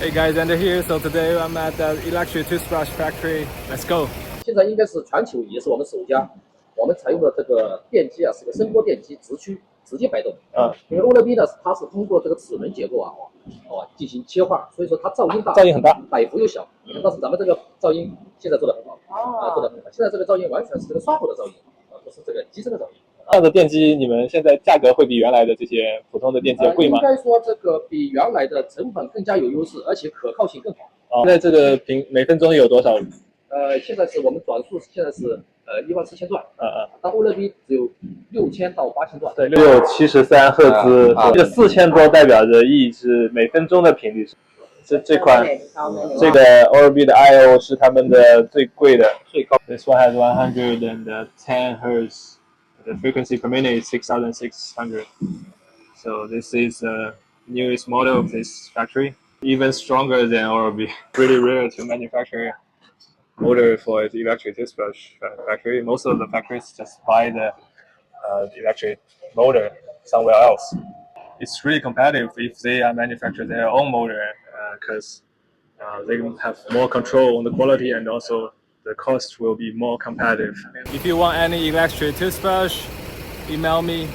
Hey guys, Ender here. So today I'm at the electric toothbrush factory. Let's go. 现在应该是全球也是我们首家，我们采用的这个电机啊是个声波电机，直驱直接摆动。因为 OLED 呢，它是通过这个齿轮结构啊，进行切换，所以说它噪音大，噪音很大，摆幅又小。但是咱们这个噪音现在做得很好，做得很好。现在这个噪音完全是这个刷头的噪音，不是这个机身的噪音。这样的电机，你们现在价格会比原来的这些普通的电机贵吗？应该说这个比原来的成本更加有优势，而且可靠性更好。现在这个每分钟有多少？现在是我们转速现在是14000转，当 OLED 只有6000到8000转。对，673赫兹，这个4000多代表着意义是每分钟的频率。这款这个 OLED 的 I/O 是他们的最贵的，最高。This one has 110 hertz. The frequency per minute is 6,600. So this is the newest model of this factory, even stronger than OLED. Really rare to manufacture motor for the electric toothbrush factory. Most of the factories just buy the electric motor somewhere else. It's really competitive if they manufacture their own motor because they have more control on the quality and also the cost will be more competitive. If you want any electric toothbrush, email me.